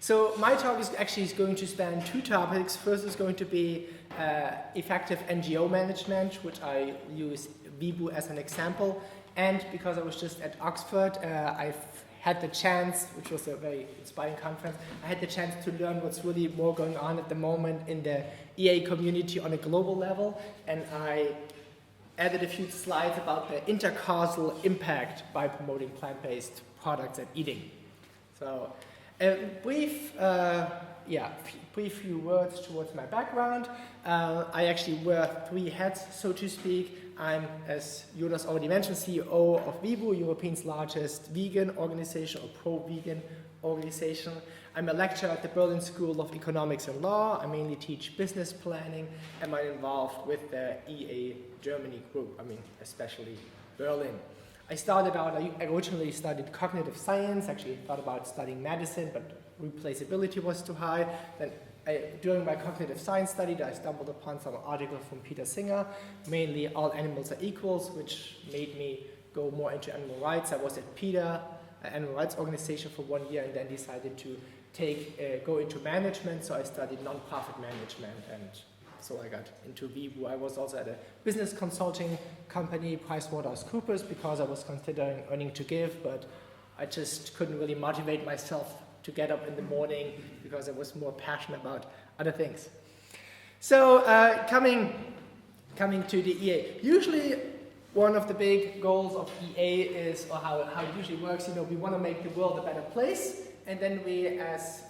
So my talk is actually going to span two topics. First is going to be effective NGO management, which I use WIBU as an example. And because I was just at Oxford, I've had the chance, which was a very inspiring conference, I had the chance to learn what's really more going on at the moment in the EA community on a global level. And I added a few slides about the intercausal impact by promoting plant-based products and eating. So a brief few words towards my background. I actually wear three hats, so to speak. I'm, as Jonas already mentioned, CEO of WIBU, Europe's largest vegan organization or pro-vegan organization. I'm a lecturer at the Berlin School of Economics and Law. I mainly teach business planning, and I'm involved with the EA Germany group, especially Berlin. I originally studied cognitive science, actually thought about studying medicine, but replaceability was too high. Then during my cognitive science study, I stumbled upon some articles from Peter Singer, mainly All Animals Are Equals, which made me go more into animal rights. I was at PETA, an animal rights organization, for 1 year, and then decided to go into management. So I studied nonprofit management, and so I got into WIBU. I was also at a business consulting company, PricewaterhouseCoopers, because I was considering earning to give, but I just couldn't really motivate myself to get up in the morning because I was more passionate about other things. So coming to the EA. Usually one of the big goals of EA is, or how it usually works, we want to make the world a better place, and then we, as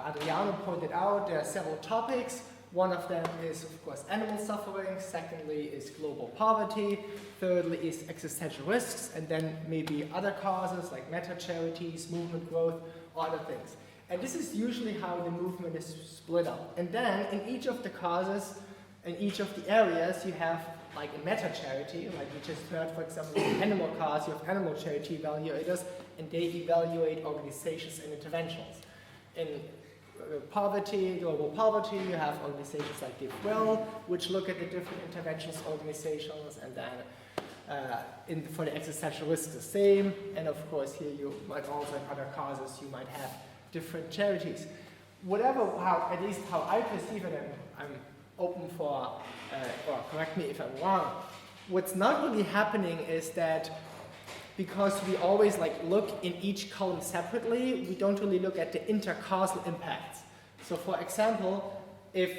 Adriano pointed out, there are several topics. One of them is, of course, animal suffering. Secondly is global poverty. Thirdly is existential risks. And then maybe other causes like meta-charities, movement growth, or other things. And this is usually how the movement is split up. And then in each of the causes, in each of the areas, you have like a meta-charity, like we just heard, for example, in animal cause, you have animal charity evaluators, and they evaluate organizations and interventions. In global poverty, you have organizations like GiveWell, which look at the different interventions organizations, and then for the existential risk the same, and of course here you might also, in other causes, you might have different charities. At least how I perceive it, and I'm open for, or correct me if I'm wrong, what's not really happening is that because we always look in each column separately, we don't really look at the intercausal impacts. So for example, if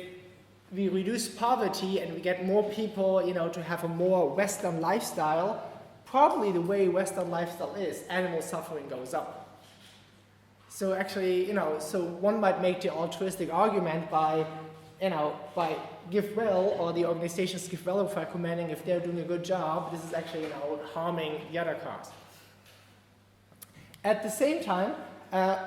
we reduce poverty and we get more people, to have a more Western lifestyle, probably the way Western lifestyle is, animal suffering goes up. So actually, so one might make the altruistic argument by GiveWell or the organizations GiveWell recommending if they're doing a good job, this is actually harming the other cause. At the same time,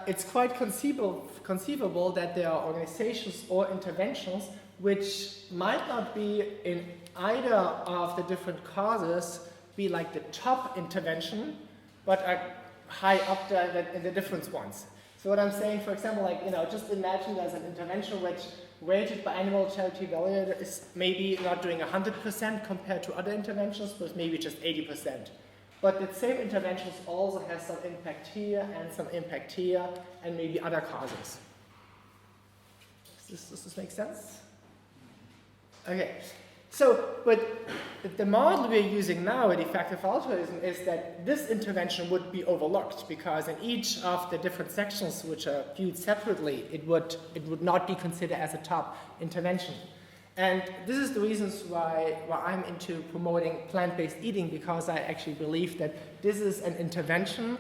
it's quite conceivable that there are organizations or interventions which might not be in either of the different causes be like the top intervention, but are high up there in the different ones. So what I'm saying, for example, just imagine there's an intervention which rated by animal charity evaluator is maybe not doing 100% compared to other interventions, but maybe just 80%. But the same interventions also has some impact here and some impact here, and maybe other causes. Does this make sense? Okay. So, but the model we're using now at Effective Altruism is that this intervention would be overlooked because in each of the different sections which are viewed separately, it would not be considered as a top intervention. And this is the reasons why I'm into promoting plant-based eating, because I actually believe that this is an intervention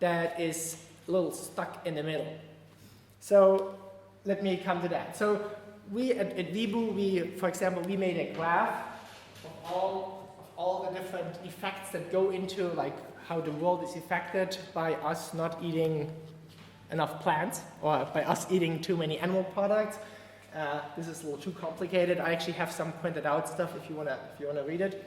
that is a little stuck in the middle. So let me come to that. So we at WIBU, for example, we made a graph of all the different effects that go into how the world is affected by us not eating enough plants or by us eating too many animal products. This is a little too complicated. I actually have some printed out stuff if you wanna read it.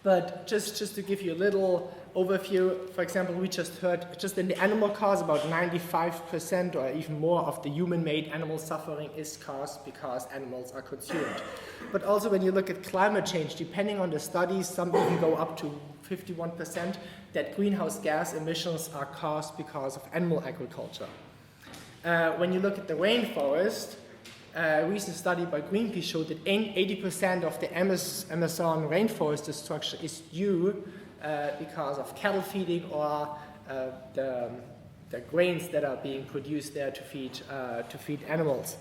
But just to give you a little overview, for example, we just heard, just in the animal cause, about 95% or even more of the human-made animal suffering is caused because animals are consumed. But also when you look at climate change, depending on the studies, some even go up to 51%, that greenhouse gas emissions are caused because of animal agriculture. When you look at the rainforest, a recent study by Greenpeace showed that 80% of the Amazon rainforest destruction is due because of cattle feeding or the grains that are being produced there to feed animals.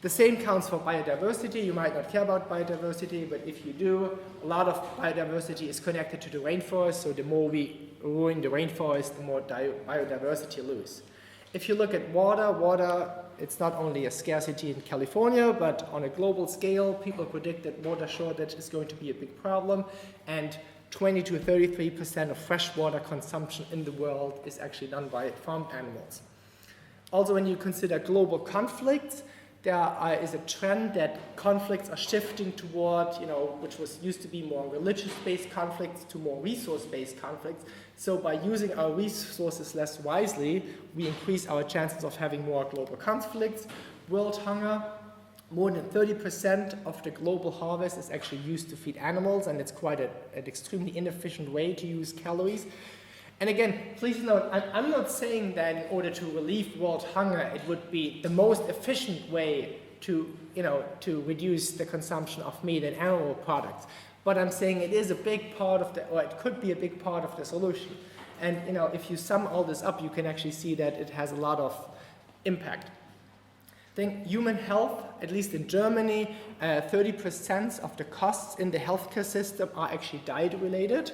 The same counts for biodiversity. You might not care about biodiversity, but if you do, a lot of biodiversity is connected to the rainforest, so the more we ruin the rainforest, the more biodiversity you lose. If you look at water, it's not only a scarcity in California, but on a global scale, people predict that water shortage is going to be a big problem, and 20 to 33% of freshwater consumption in the world is actually done by farm animals. Also, when you consider global conflicts, there is a trend that conflicts are shifting toward, which used to be more religious-based conflicts to more resource-based conflicts. So by using our resources less wisely, we increase our chances of having more global conflicts. World hunger, more than 30% of the global harvest is actually used to feed animals, and it's quite an extremely inefficient way to use calories. And again, please note, I'm not saying that in order to relieve world hunger, it would be the most efficient way to reduce the consumption of meat and animal products. But I'm saying it is a big part of or it could be a big part of the solution. And if you sum all this up, you can actually see that it has a lot of impact. I think human health, at least in Germany, 30% of the costs in the healthcare system are actually diet related,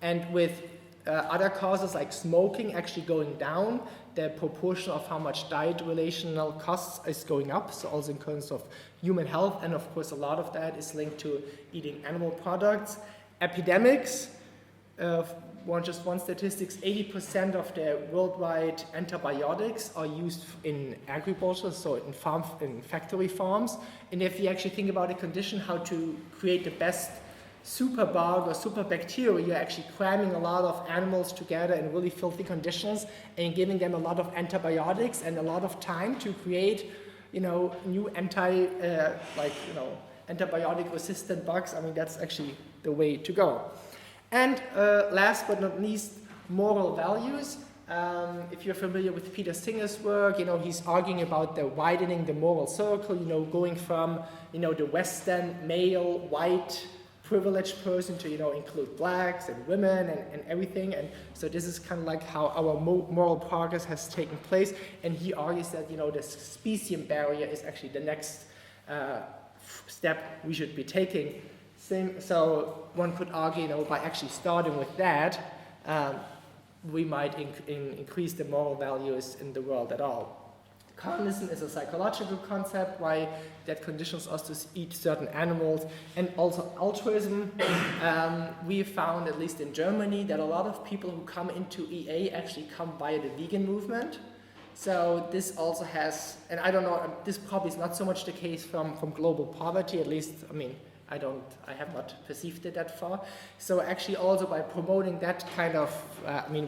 and with other causes like smoking actually going down, the proportion of how much diet-relational costs is going up, so also in terms of human health, and of course a lot of that is linked to eating animal products. Epidemics, just one statistics, 80% of the worldwide antibiotics are used in agriculture, so in factory farms, and if you actually think about a condition, how to create the best superbug or super bacteria, you're actually cramming a lot of animals together in really filthy conditions and giving them a lot of antibiotics and a lot of time to create, new antibiotic resistant bugs. I mean, that's actually the way to go. And last but not least, moral values. If you're familiar with Peter Singer's work, he's arguing about the widening the moral circle, going from, the Western male, white, privileged person to include blacks and women and everything, and so this is kind of like how our moral progress has taken place, and he argues that the speciation barrier is actually the next step we should be taking. So one could argue by actually starting with that, we might increase the moral values in the world at all. Carnism is a psychological concept, why that conditions us to eat certain animals, and also altruism. We found, at least in Germany, that a lot of people who come into EA actually come via the vegan movement. So this also has, and I don't know, this probably is not so much the case from global poverty, at least, I have not perceived it that far. So actually also by promoting that kind of,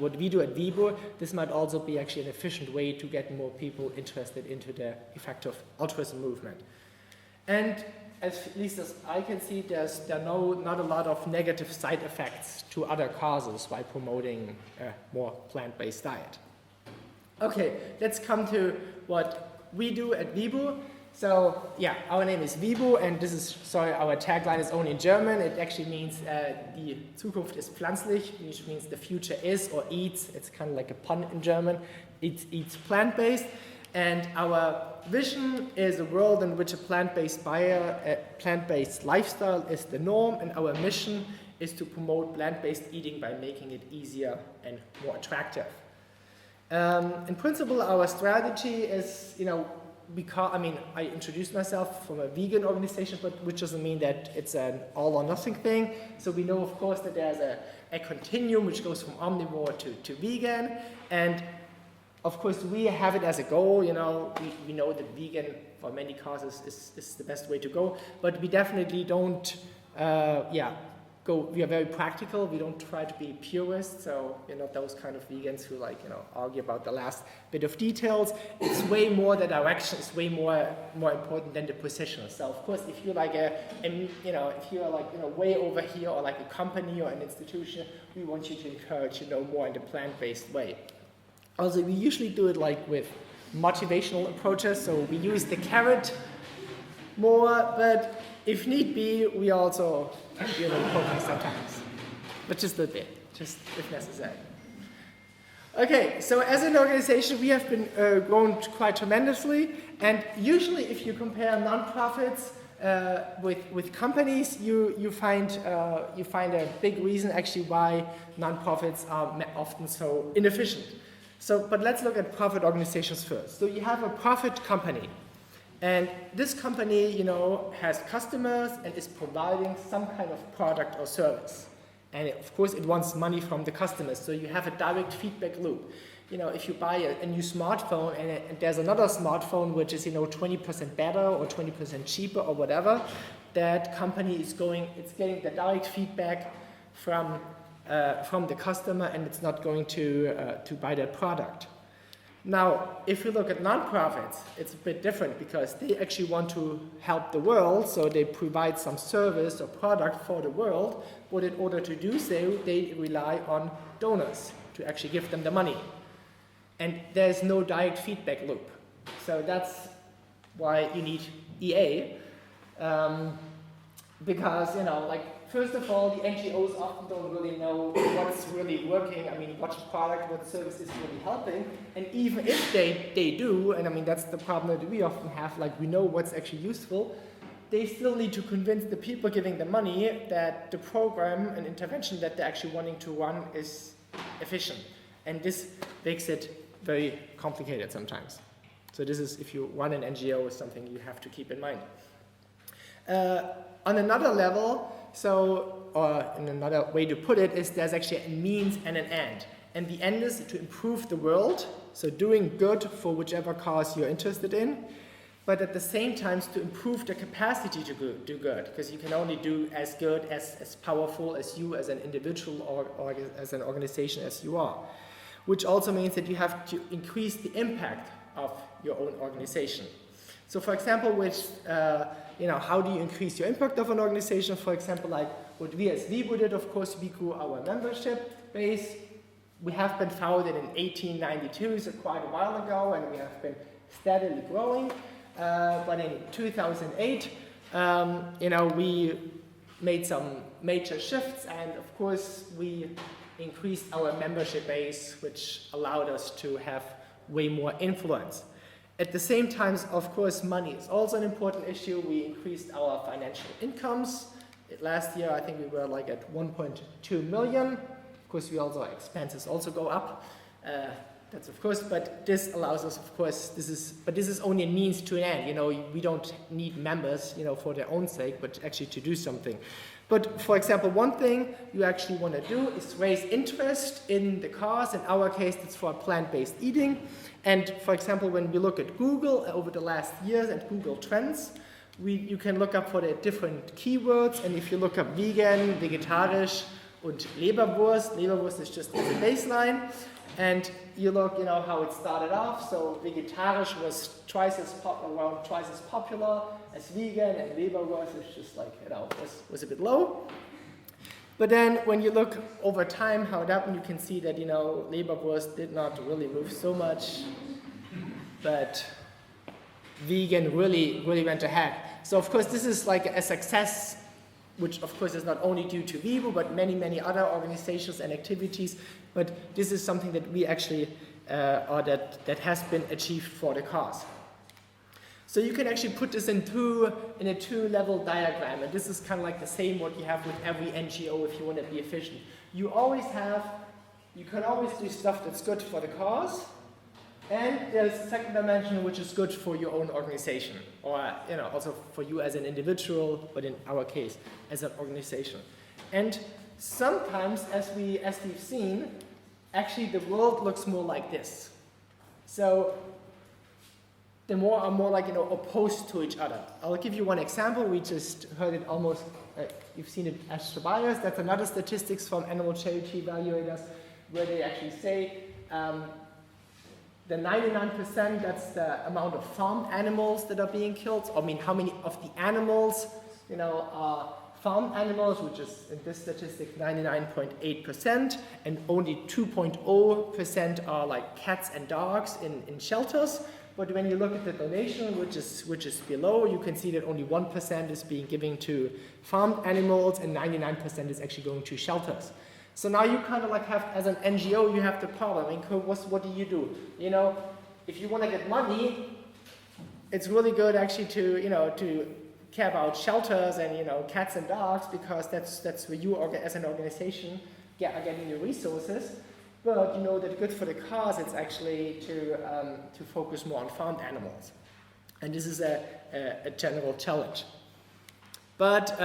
what we do at Vibo, this might also be actually an efficient way to get more people interested into the effective altruism movement. And at least as I can see, there are not a lot of negative side effects to other causes by promoting a more plant-based diet. Okay, let's come to what we do at Vibo. So, our name is Vibo, and our tagline is only in German. It actually means die Zukunft ist pflanzlich, which means the future is or eats. It's kind of like a pun in German. It eats plant-based, and our vision is a world in which a plant-based lifestyle is the norm, and our mission is to promote plant-based eating by making it easier and more attractive. In principle, our strategy is, I introduced myself from a vegan organization, but which doesn't mean that it's an all or nothing thing. So we know, of course, that there's a continuum which goes from omnivore to vegan. And of course, we have it as a goal. We know that vegan for many causes is the best way to go. But we definitely don't go we are very practical. We don't try to be purists, so we're not those kind of vegans who argue about the last bit of details. It's way more the direction is way more important than the position. So of course, if you're if you're way over here, or like a company or an institution, we want you to encourage more in the plant-based way. Also, we usually do it with motivational approaches. So we use the carrot more, but if need be, we also can be a little poking sometimes, but just a bit, just if necessary. Okay, so as an organization, we have been grown quite tremendously, and usually if you compare nonprofits with companies, you find a big reason actually why nonprofits are often so inefficient. So, but let's look at profit organizations first. So you have a profit company. And this company, has customers and is providing some kind of product or service. And of course, it wants money from the customers. So you have a direct feedback loop. If you buy a new smartphone and there's another smartphone which is, 20% better or 20% cheaper or whatever, that company is getting the direct feedback from the customer, and it's not going to buy that product. Now, if you look at nonprofits, it's a bit different because they actually want to help the world, so they provide some service or product for the world, but in order to do so, they rely on donors to actually give them the money. And there's no direct feedback loop. So that's why you need EA, because, first of all, the NGOs often don't really know what's really working. What product, what service is really helping. And even if they do, and that's the problem that we often have, we know what's actually useful, they still need to convince the people giving the money that the program and intervention that they're actually wanting to run is efficient. And this makes it very complicated sometimes. So this is, if you run an NGO, is something you have to keep in mind. On another level, or in another way to put it, is there's actually a means and an end. And the end is to improve the world, so doing good for whichever cause you're interested in, but at the same time to improve the capacity to do good, because you can only do as good, as powerful as you as an individual or as an organization as you are. Which also means that you have to increase the impact of your own organization. So for example, how do you increase your impact of an organization? For example, like what we as Vivo did, of course, we grew our membership base. We have been founded in 1892, so quite a while ago, and we have been steadily growing. But in 2008, we made some major shifts, and of course, we increased our membership base, which allowed us to have way more influence. At the same time, of course, money is also an important issue. We increased our financial incomes. Last year, I think we were at 1.2 million. Of course, expenses also go up. That's of course, but this allows us, of course, this is only a means to an end. We don't need members, for their own sake, but actually to do something. But for example, one thing you actually want to do is raise interest in the cause. In our case, it's for plant-based eating. And for example, when we look at Google over the last years and Google Trends, you can look up for the different keywords. And if you look up vegan, vegetarisch, und Leberwurst, Leberwurst is just as a baseline. And you look, how it started off. So vegetarisch was around twice as popular as vegan, and Leberwurst is just was a bit low. But then when you look over time how it happened, you can see that, Leberwurst did not really move so much, but vegan really went ahead. So of course this is a success, which of course is not only due to Vivo, but many other organizations and activities. But this is something that we actually, that has been achieved for the cause. So you can actually put this in a two-level diagram, and this is kind of like the same what you have with every NGO if you want to be efficient. You can always do stuff that's good for the cause, and there's a second dimension which is good for your own organization, or also for you as an individual, but in our case, as an organization. And sometimes, as we've seen, actually the world looks more like this. So the more are more like, opposed to each other. I'll give you one example. We just heard it almost, you've seen it as bias. That's another statistics from animal charity evaluators, where they actually say the 99%, that's the amount of farmed animals that are being killed. I mean, how many of the animals, are farmed animals, which is in this statistic 99.8%, and only 2.0% are like cats and dogs in shelters. But when you look at the donation, which is below, you can see that only 1% is being given to farmed animals and 99% is actually going to shelters. So now you kind of like have, as an NGO, you have the problem. I mean, what do? If you want to get money, it's really good actually to care about shelters and cats and dogs, because that's where you as an organization are getting your resources. But that good for the cause, it's actually to focus more on farmed animals, and this is a general challenge. But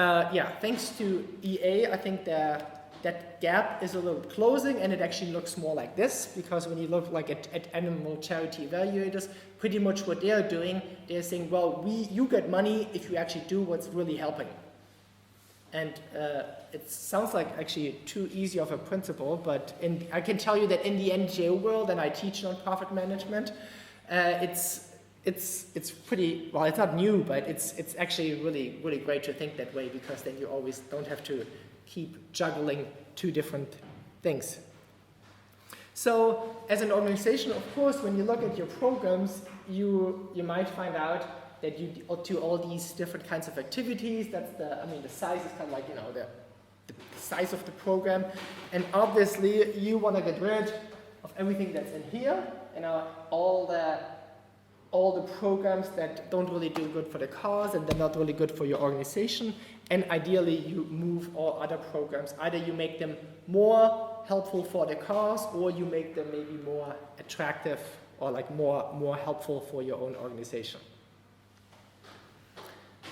thanks to EA, I think that gap is a little closing, and it actually looks more like this, because when you look like at animal charity evaluators, pretty much what they're doing, they're saying, well, you get money if you actually do what's really helping. And it sounds like actually too easy of a principle, but I can tell you that in the NGO world, and I teach nonprofit management, it's pretty, well, it's not new, but it's actually really, really great to think that way, because then you always don't have to keep juggling two different things. So as an organization, of course, when you look at your programs, you might find out that you do all these different kinds of activities. That's the size is kind of like, the size of the program. And obviously you want to get rid of everything that's in here, all the programs that don't really do good for the cause and they're not really good for your organization. And ideally you move all other programs. Either you make them more helpful for the cause, or you make them maybe more attractive or like more helpful for your own organization.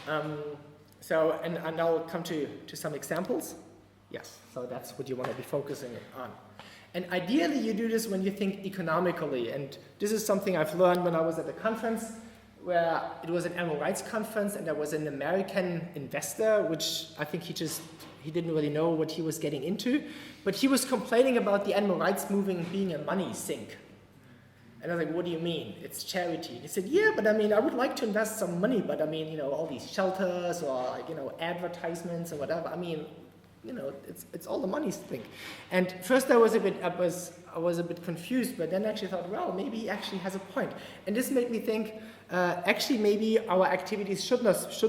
And I'll come to some examples. Yes, so that's what you want to be focusing on. And ideally you do this when you think economically, and this is something I've learned when I was at a conference, where it was an animal rights conference, and there was an American investor, which I think he didn't really know what he was getting into, but he was complaining about the animal rights movement being a money sink. And I was like, what do you mean? It's charity. He said, yeah, but I would like to invest some money, but all these shelters or like, advertisements or whatever, it's all the money thing. And first I was a bit confused, but then actually thought, well, maybe he actually has a point. And this made me think, actually maybe our activities should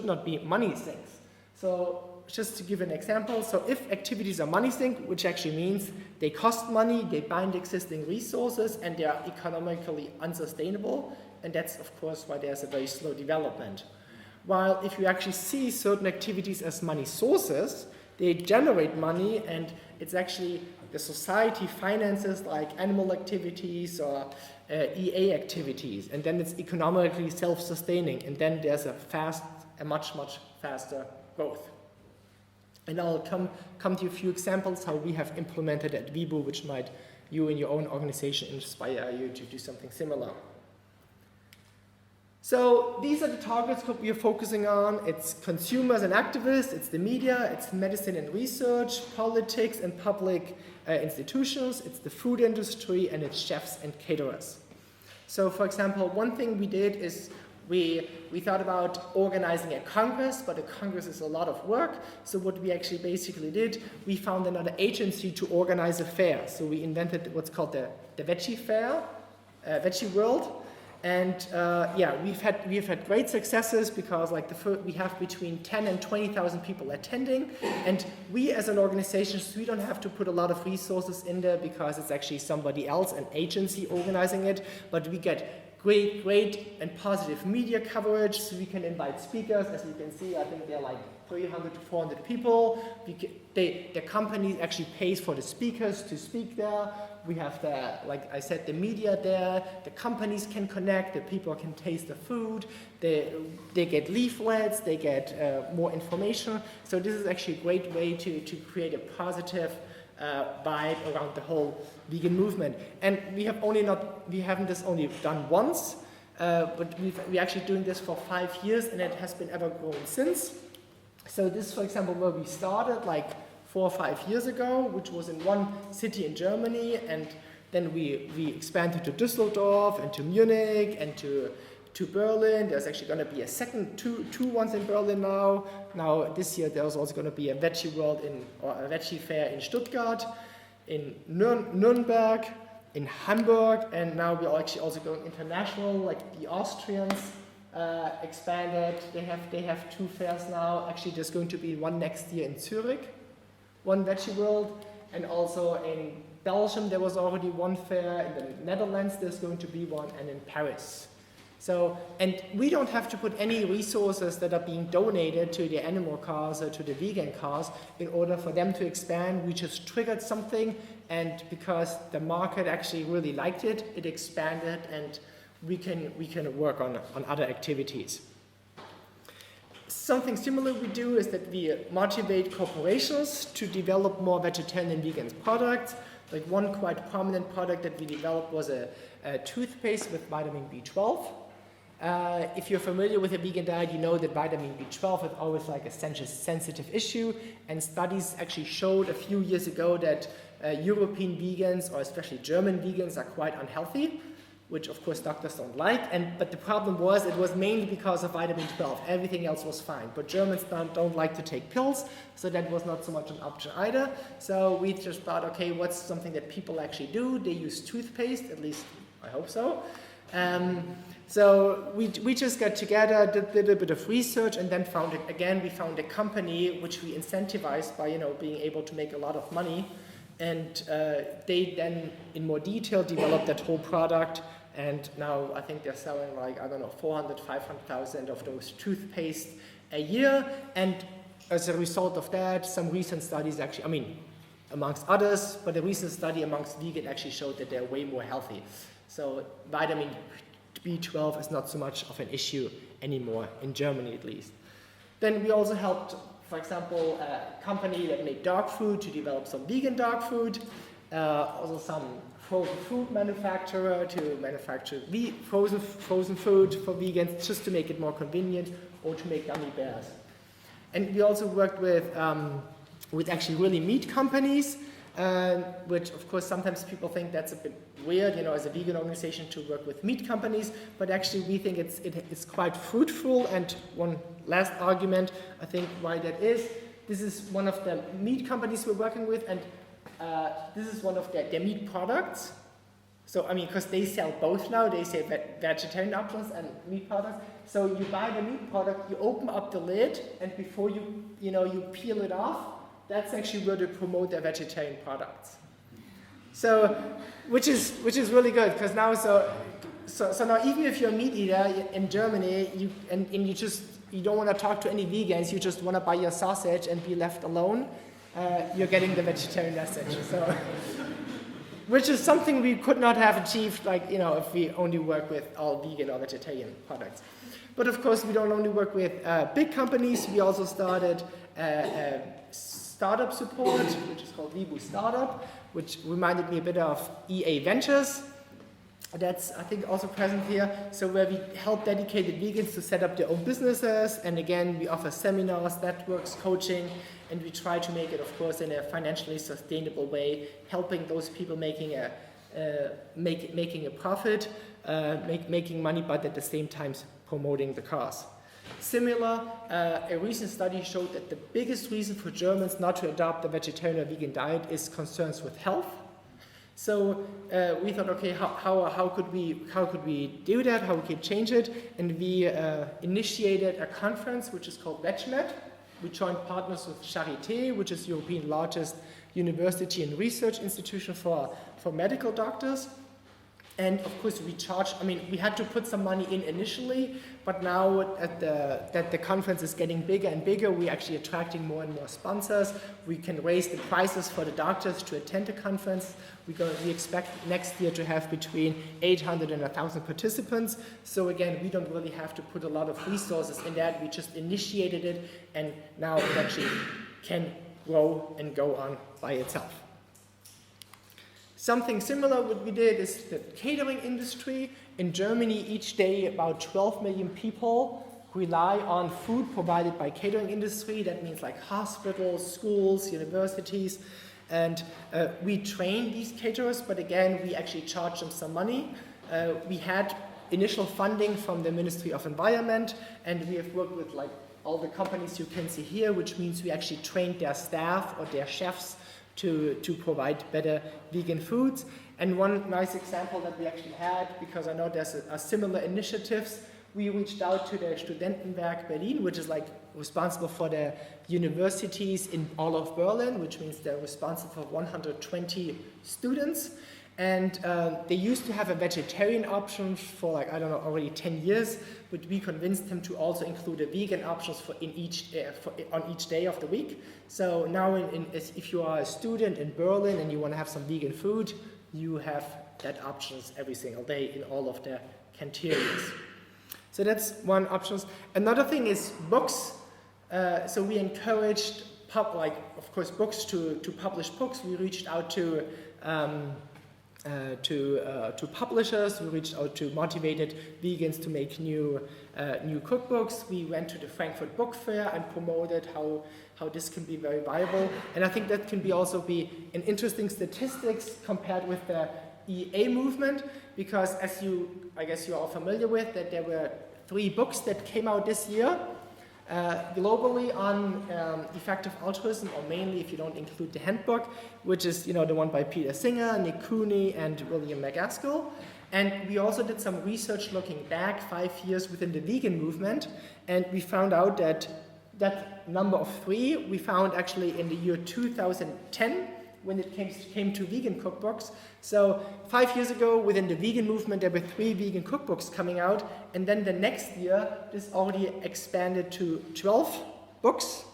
not be money sinks. So just to give an example, so if activities are money sink, which actually means they cost money, they bind existing resources, and they are economically unsustainable, and that's of course why there's a very slow development. While if you actually see certain activities as money sources, they generate money, and it's actually the society finances like animal activities or EA activities, and then it's economically self-sustaining, and then there's a much faster growth. And I'll come to a few examples how we have implemented at Vibu, which might you in your own organization inspire you to do something similar. So these are the targets that we are focusing on. It's consumers and activists, it's the media, it's medicine and research, politics and public institutions, it's the food industry, and it's chefs and caterers. So for example, one thing we did is we thought about organizing a congress, but a congress is a lot of work. So what we actually basically did, we found another agency to organize a fair. So we invented what's called the Veggie Fair, Veggie World. And we've had great successes, because we have between 10 and 20,000 people attending, and we as an organization, we don't have to put a lot of resources in there, because it's actually somebody else, an agency organizing it, but we get great and positive media coverage, so we can invite speakers. As you can see, I think they're like 300 to 400 people. The company actually pays for the speakers to speak there. We have like I said, the media there. The companies can connect. The people can taste the food. They get leaflets. They get more information. So this is actually a great way to create a positive vibe around the whole vegan movement. And we haven't just only done once. but we're actually doing this for 5 years, and it has been ever growing since. So this, for example, where we started like 4 or 5 years ago, which was in one city in Germany, and then we expanded to Düsseldorf and to Munich and to Berlin. There's actually going to be a second two ones in Berlin now. Now this year there's also going to be a veggie world or a veggie fair in Stuttgart, in Nuremberg, in Hamburg, and now we're actually also going international. Like the Austrians expanded. They have 2 fairs now. Actually, there's going to be one next year in Zurich, one veggie world, and also in Belgium there was already one fair. In the Netherlands there's going to be one, and in Paris. So, and we don't have to put any resources that are being donated to the animal cause or to the vegan cause in order for them to expand. We just triggered something, and because the market actually really liked it, it expanded, and we can work on other activities. Something similar we do is that we motivate corporations to develop more vegetarian and vegan products. Like one quite prominent product that we developed was a toothpaste with vitamin B12. If you're familiar with a vegan diet, you know that vitamin B12 is always like a sensitive issue, and studies actually showed a few years ago that European vegans, or especially German vegans, are quite unhealthy, which of course doctors don't like. But the problem was it was mainly because of vitamin 12. Everything else was fine. But Germans don't like to take pills, so that was not so much an option either. So we just thought, okay, what's something that people actually do? They use toothpaste, at least I hope so. So we just got together, did a bit of research, and then we found a company which we incentivized by being able to make a lot of money, and they then in more detail developed that whole product, and now I think they're selling like 400,000-500,000 of those toothpaste a year. And as a result of that, some recent studies actually, amongst others, but a recent study amongst vegan actually showed that they're way more healthy. So vitamin B12 is not so much of an issue anymore, in Germany at least. Then we also helped, for example, a company that made dog food to develop some vegan dog food, also some frozen food manufacturer to manufacture frozen food for vegans, just to make it more convenient, or to make gummy bears. And we also worked with actually really meat companies, which of course sometimes people think that's a bit weird, as a vegan organization to work with meat companies, but actually we think it's quite fruitful. And one last argument, I think, why that is, this is one of the meat companies we're working with, and this is one of their meat products. So, because they sell both now, they sell vegetarian options and meat products. So you buy the meat product, you open up the lid, and before you peel it off, that's actually where they promote their vegetarian products. So, which is really good, because now so now even if you're a meat eater in Germany, you don't want to talk to any vegans, you just want to buy your sausage and be left alone, you're getting the vegetarian message. So, which is something we could not have achieved, if we only work with all vegan or vegetarian products. But of course, we don't only work with big companies. We also started startup support, which is called Vibu Startup, which reminded me a bit of EA Ventures. That's, I think, also present here. So where we help dedicated vegans to set up their own businesses. And again, we offer seminars, networks, coaching, and we try to make it, of course, in a financially sustainable way, helping those people making a profit, making money, but at the same time promoting the cause. Similar, a recent study showed that the biggest reason for Germans not to adopt a vegetarian or vegan diet is concerns with health. So we thought, okay, how could we do that? How we could change it? And we initiated a conference which is called VegMed. We joined partners with Charité, which is Europe's largest university and research institution for medical doctors. And of course, we had to put some money in initially, but now that the conference is getting bigger and bigger, we're actually attracting more and more sponsors. We can raise the prices for the doctors to attend the conference. We expect next year to have between 800 and 1,000 participants. So again, we don't really have to put a lot of resources in that. We just initiated it, and now it actually can grow and go on by itself. Something similar what we did is the catering industry. In Germany, each day about 12 million people rely on food provided by catering industry. That means like hospitals, schools, universities. And we train these caterers, but again, we actually charge them some money. We had initial funding from the Ministry of Environment, and we have worked with like all the companies you can see here, which means we actually trained their staff or their chefs to provide better vegan foods. And one nice example that we actually had, because I know there's a similar initiatives, we reached out to the Studentenwerk Berlin, which is like responsible for the universities in all of Berlin, which means they're responsible for 120 students. And they used to have a vegetarian option for like, I don't know, already 10 years, but we convinced them to also include a vegan options on each day of the week. So now if you are a student in Berlin and you want to have some vegan food, you have that options every single day in all of the canteens. So that's one option. Another thing is books. So we encouraged, of course, books to publish books. We reached out to publishers. We reached out to motivated vegans to make new cookbooks. We went to the Frankfurt Book Fair and promoted how this can be very viable. And I think that can also be an interesting statistics compared with the EA movement, because I guess you're all familiar with that there were 3 books that came out this year globally on effective altruism, or mainly if you don't include the handbook, which is the one by Peter Singer, Nick Cooney, and William McGaskill. And we also did some research looking back 5 years within the vegan movement, and we found out that number of 3 we found actually in the year 2010, when it came to vegan cookbooks. So 5 years ago, within the vegan movement, there were 3 vegan cookbooks coming out, and then the next year, this already expanded to 12 books.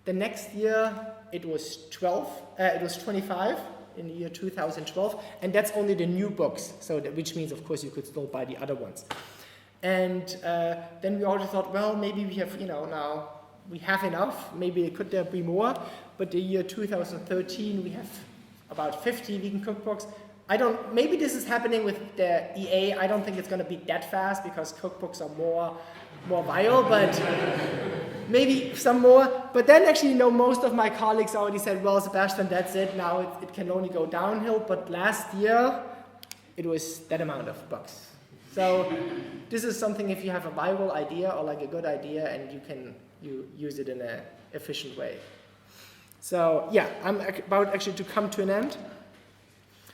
The next year, it was 25 in the year 2012, and that's only the new books. So which means, of course, you could still buy the other ones. And then we already thought, well, maybe we have, now we have enough. Maybe could there be more? But the year 2013, we have about 50 vegan cookbooks. Maybe this is happening with the EA. I don't think it's going to be that fast because cookbooks are more viral, but maybe some more. But then actually, most of my colleagues already said, well, Sebastian, that's it. Now it can only go downhill. But last year, it was that amount of books. So this is something if you have a viral idea or like a good idea and you use it in an efficient way. So yeah, I'm about actually to come to an end.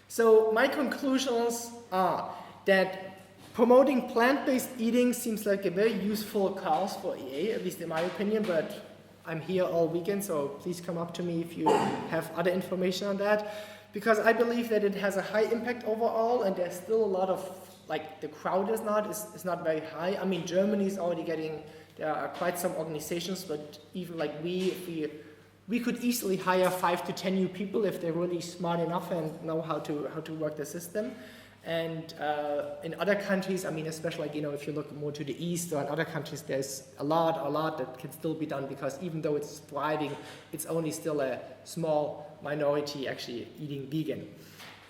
So my conclusions are that promoting plant-based eating seems like a very useful cause for EA, at least in my opinion, but I'm here all weekend, so please come up to me if you have other information on that, because I believe that it has a high impact overall, and there's still a lot of, the crowd is not very high. I mean, Germany is already there are quite some organizations, but even like we could easily hire 5 to 10 new people if they're really smart enough and know how to work the system. And in other countries, I mean, especially if you look more to the east or in other countries, there's a lot that can still be done, because even though it's thriving, it's only still a small minority actually eating vegan.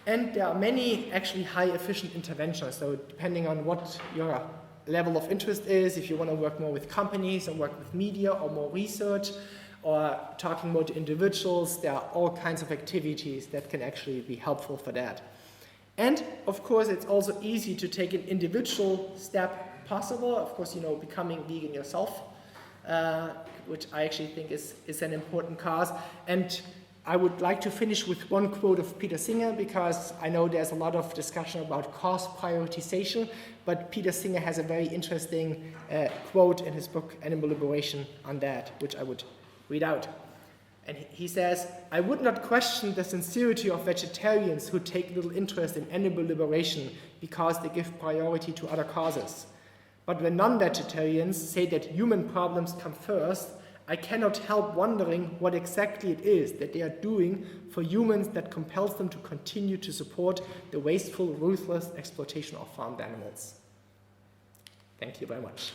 And there are many actually high efficient interventions. So depending on what your level of interest is, if you want to work more with companies or work with media or more research or talking more to individuals, there are all kinds of activities that can actually be helpful for that. And of course, it's also easy to take an individual step possible. Of course, becoming vegan yourself, which I actually think is an important cause. And I would like to finish with one quote of Peter Singer, because I know there's a lot of discussion about cost prioritization, but Peter Singer has a very interesting quote in his book, Animal Liberation, on that, which I would read out. And he says, "I would not question the sincerity of vegetarians who take little interest in animal liberation because they give priority to other causes. But when non-vegetarians say that human problems come first, I cannot help wondering what exactly it is that they are doing for humans that compels them to continue to support the wasteful, ruthless exploitation of farmed animals." Thank you very much.